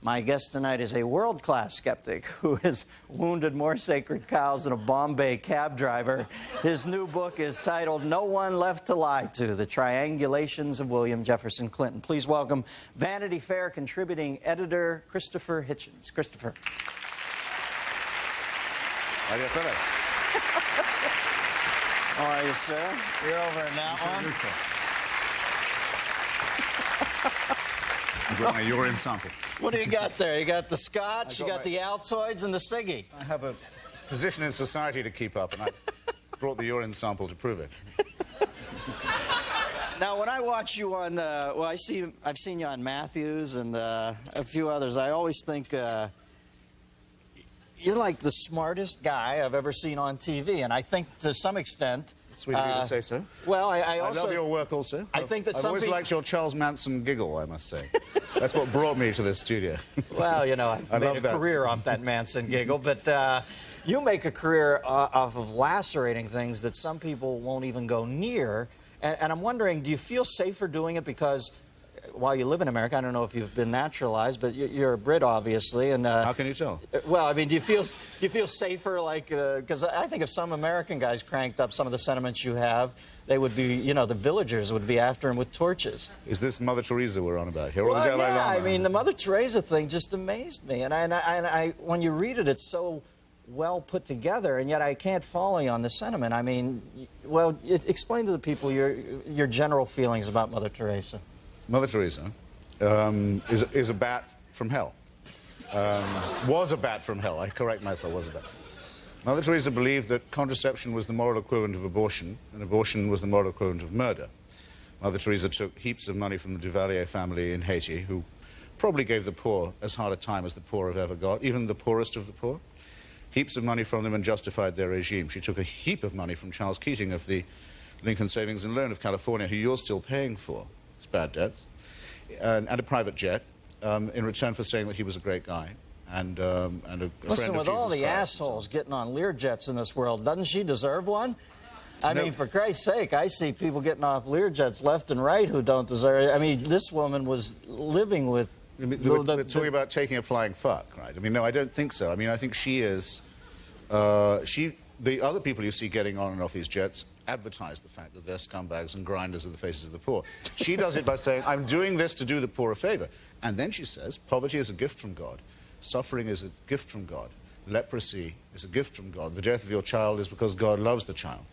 My guest tonight is a world-class skeptic who has wounded more sacred cows than a Bombay cab driver. His new book is titled No One Left to Lie To, The Triangulations of William Jefferson Clinton. Please welcome Vanity Fair contributing editor Christopher Hitchens. Christopher. How do you feel? How are you, sir? You're over in that one. I've got my urine sample. What do you got there? You got the scotch, you got the Altoids, and the ciggy. I have a position in society to keep up, and I brought the urine sample to prove it. Now, when I watch you on, well, I've seen you on Matthews and a few others. I always think you're like the smartest guy I've ever seen on TV, and I think to some extent. Sweet of you to say so. Well, I also love your work also. I think that I've always liked your Charles Manson giggle, I must say. That's what brought me to this studio. Well, you know, I've made a career off that Manson giggle, but you make a career off of lacerating things that some people won't even go near. And I'm wondering, do you feel safer doing it because while you live in America, I don't know if you've been naturalized, but you're a Brit, obviously. And how can you tell? Well, I mean, do you feel safer, like, because I think if some American guys cranked up some of the sentiments you have, they would be, you know, the villagers would be after him with torches. Is this Mother Theresa we're on about here, or well, the Dalai Lama? I mean, the Mother Theresa thing just amazed me, and I when you read it, it's so well put together, and yet I can't follow you on the sentiment. I mean, well, explain to the people your general feelings about Mother Teresa. Mother Teresa is a bat from hell. Was a bat from hell. I correct myself, was a bat. Mother Teresa believed that contraception was the moral equivalent of abortion, and abortion was the moral equivalent of murder. Mother Teresa took heaps of money from the Duvalier family in Haiti, who probably gave the poor as hard a time as the poor have ever got, even the poorest of the poor. Heaps of money from them and justified their regime. She took a heap of money from Charles Keating of the Lincoln Savings and Loan of California, who you're still paying for. Bad debts, and a private jet in return for saying that he was a great guy and a friend of Listen, with all the assholes getting on Learjets in this world, doesn't she deserve one? I mean, for Christ's sake, I see people getting off Learjets left and right who don't deserve it. I mean, this woman was living with... We're talking about taking a flying fuck, right? I mean, no, I don't think so. I mean, I think she is... the other people you see getting on and off these jets advertise the fact that they're scumbags and grinders of the faces of the poor. She does it by saying, I'm doing this to do the poor a favor. And then she says, poverty is a gift from God. Suffering is a gift from God. Leprosy is a gift from God. The death of your child is because God loves the child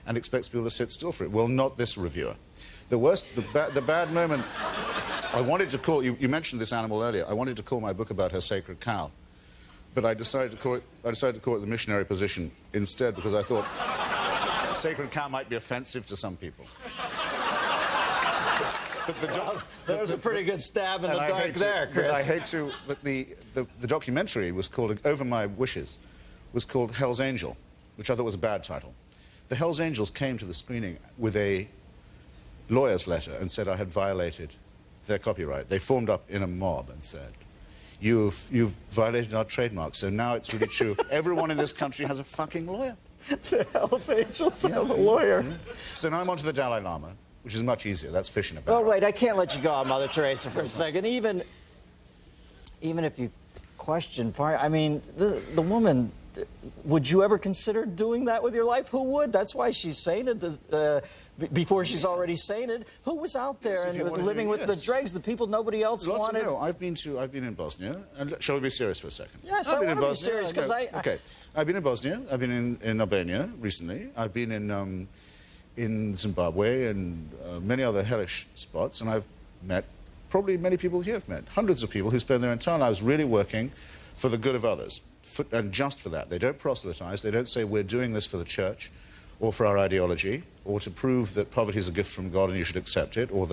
and expects people to sit still for it. Well, not this reviewer. The worst, the bad moment, I wanted to call, you mentioned this animal earlier, I wanted to call my book about her sacred cow. But I decided to call it the missionary position instead because I thought sacred cow might be offensive to some people. But there was a pretty good stab in the dark there, Chris. But I hate to. But the documentary was called Over My Wishes, was called Hell's Angel, which I thought was a bad title. The Hell's Angels came to the screening with a lawyer's letter and said I had violated their copyright. They formed up in a mob and said, You've violated our trademark, so now it's really true. Everyone in this country has a fucking lawyer. The Hells Angels have a lawyer. So now I'm on to the Dalai Lama, which is much easier. That's fishing about. Oh, wait, I can't let you go on Mother Teresa for a second. Even if you question part, I mean, the woman, would you ever consider doing that with your life? Who would? That's why she's sainted. Before she's already sainted, who was out there and living with the dregs, the people nobody else wanted? No, I've been in Bosnia. And shall we be serious for a second? Yes, I want to be serious because Okay, I've been in Bosnia. I've been in Albania recently. I've been in Zimbabwe and many other hellish spots, and I've met probably many people here have met hundreds of people who spend their entire lives really working for the good of others, and just for that. They don't proselytize. They don't say we're doing this for the church or for our ideology, or to prove that poverty is a gift from God and you should accept it, or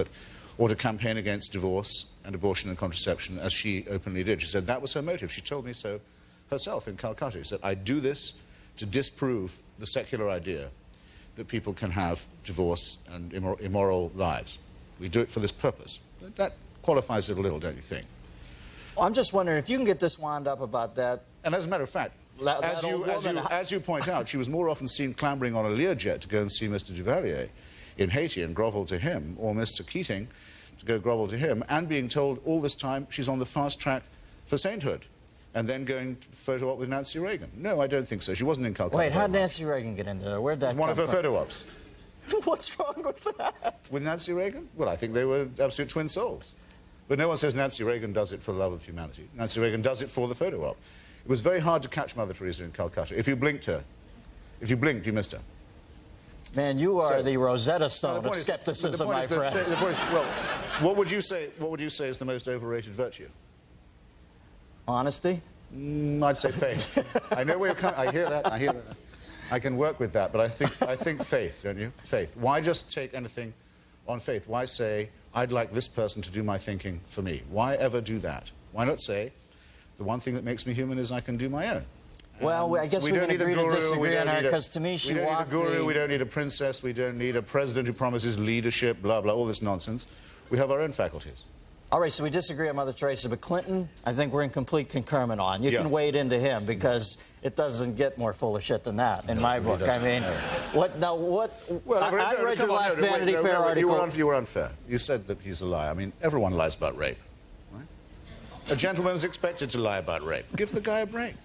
to campaign against divorce and abortion and contraception, as she openly did. She said that was her motive. She told me so herself in Calcutta. She said, I do this to disprove the secular idea that people can have divorce and immoral lives. We do it for this purpose. That qualifies it a little, don't you think? Well, I'm just wondering if you can get this wound up about that. And as a matter of fact, as you point out, she was more often seen clambering on a Learjet to go and see Mr. Duvalier in Haiti and grovel to him, or Mr. Keating to go grovel to him, and being told all this time she's on the fast track for sainthood and then going to photo op with Nancy Reagan. No, I don't think so. She wasn't in Calcutta. Wait, how'd very much. Nancy Reagan get into there? Where'd that It was one of her come photo ops. from? What's wrong with that? With Nancy Reagan? Well, I think they were absolute twin souls. But no one says Nancy Reagan does it for the love of humanity. Nancy Reagan does it for the photo op. It was very hard to catch Mother Teresa in Calcutta. If you blinked, you missed her. Man, you are So- the Rosetta No, Stone the of point is- skepticism, the point my is that- friend. the point is, well, what would you say is the most overrated virtue? Honesty? I'd say faith. I know where you're coming. I hear that. I can work with that, but I think faith, don't you? Faith. Why just take anything on faith? Why say, I'd like this person to do my thinking for me? Why ever do that? Why not say, the one thing that makes me human is I can do my own? Well, I guess we can agree to disagree on her, because to me she walked We don't need a guru, the... we don't need a princess, we don't need a president who promises leadership, blah, blah, all this nonsense. We have our own faculties. All right, so we disagree on Mother Teresa, but Clinton, I think we're in complete concurrent on. You Yeah. can wade into him, because it doesn't get more full of shit than that in my book. I doesn't, mean, no. what? Now, what? Well, I read your last Vanity Fair You article. were unfair. You said that he's a liar. I mean, everyone lies about rape. Right? A gentleman is expected to lie about rape. Give the guy a break.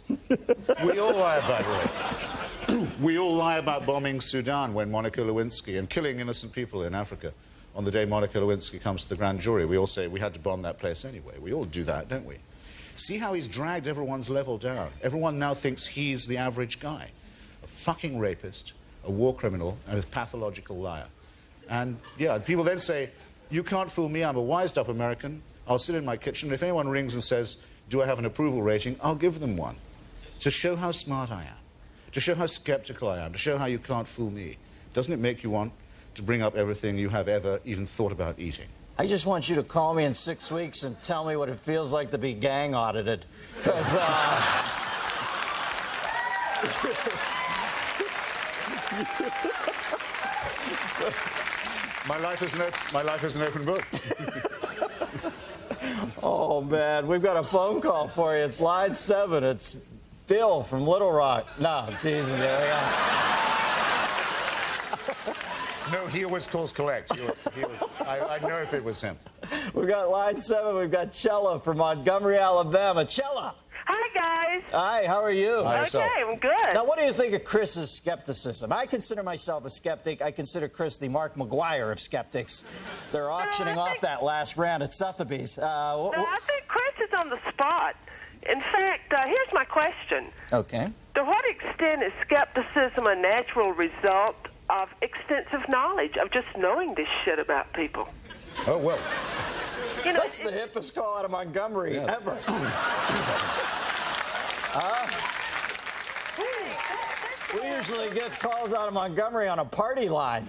We all lie about rape. We all lie about bombing Sudan when Monica Lewinsky and killing innocent people in Africa. On the day Monica Lewinsky comes to the grand jury, we all say we had to bomb that place anyway. We all do that, don't we? See how he's dragged everyone's level down. Everyone now thinks he's the average guy. A fucking rapist, a war criminal, and a pathological liar. And, yeah, people then say, you can't fool me, I'm a wised-up American. I'll sit in my kitchen. If anyone rings and says, do I have an approval rating, I'll give them one. To show how smart I am. To show how skeptical I am. To show how you can't fool me. Doesn't it make you want to bring up everything you have ever even thought about eating? I just want you to call me in 6 weeks and tell me what it feels like to be gang audited. Because, My life is an open book. oh, man, we've got a phone call for you. It's line 7. It's Bill from Little Rock. No, it's easy. There we go. No, he always calls collect. I know if it was him. We've got line 7. We've got Chella from Montgomery, Alabama. Chella. Hi, guys. Hi, how are you? Hi. Okay, yourself. I'm good. Now, what do you think of Chris's skepticism? I consider myself a skeptic. I consider Chris the Mark McGuire of skeptics. They're auctioning off that last round at Sotheby's. No, I think Chris is on the spot. In fact, here's my question. Okay. To what extent is skepticism a natural result of extensive knowledge, of just knowing this shit about people? Oh, well. You know, That's the hippest call out of Montgomery Yeah. ever. We usually get calls out of Montgomery on a party line.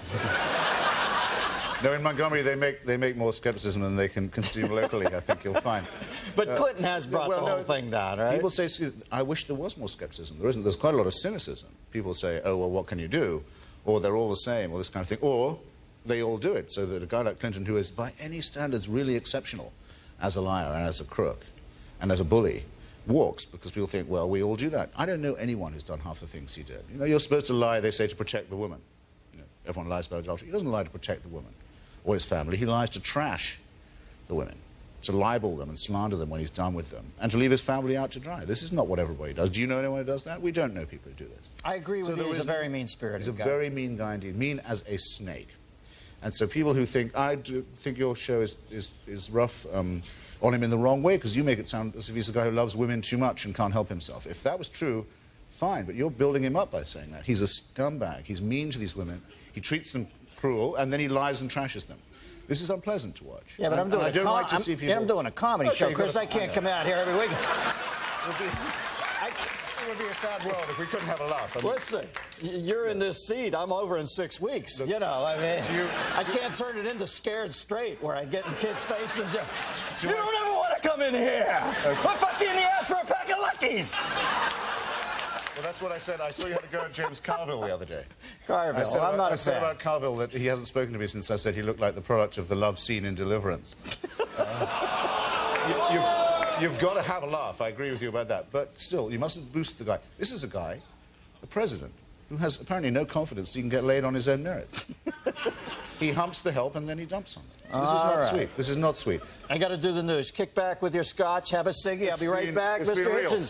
No, in Montgomery, they make more skepticism than they can consume locally, I think you'll find. But Clinton has brought the whole thing down, right? People say, I wish there was more skepticism. There isn't. There's quite a lot of cynicism. People say, oh, well, what can you do? Or they're all the same, or this kind of thing. Or they all do it, so that a guy like Clinton, who is by any standards really exceptional as a liar and as a crook and as a bully, walks because people think, well, we all do that. I don't know anyone who's done half the things he did. You know, you're supposed to lie, they say, to protect the woman. You know, everyone lies about adultery. He doesn't lie to protect the woman or his family. He lies to trash the women, to libel them and slander them when he's done with them, and to leave his family out to dry. This is not what everybody does. Do you know anyone who does that? We don't know people who do this. I agree with you. He's a very mean-spirited guy. He's a guy. very mean guy indeed, mean as a snake. And so people who think, I do think your show is rough on him in the wrong way, because you make it sound as if he's a guy who loves women too much and can't help himself. If that was true, fine, but you're building him up by saying that. He's a scumbag. He's mean to these women. He treats them cruel, and then he lies and trashes them. This is unpleasant to watch. Yeah, but I'm doing I'm doing a comedy Okay, show, Chris. I can't come out here every week. It would be a sad world if we couldn't have a laugh. I mean, Listen, you're in this seat. I'm over in 6 weeks. You know, I mean, I can't turn it into Scared Straight, where I get in kids' faces. You don't ever want to come in here. I'll fuck you in the ass for a pack of Luckies. well, that's what I said. I saw you had to go at James Carville the other day. Carville, I said about Carville that he hasn't spoken to me since I said he looked like the product of the love scene in Deliverance. You've got to have a laugh. I agree with you about that. But still, you mustn't boost the guy. This is a guy, the president, who has apparently no confidence he can get laid on his own merits. He humps the help and then he dumps on them. This is All not right. sweet. This is not sweet. I got to do the news. Kick back with your scotch, have a ciggy. I'll be right back, It's been Mr. real. Hitchens.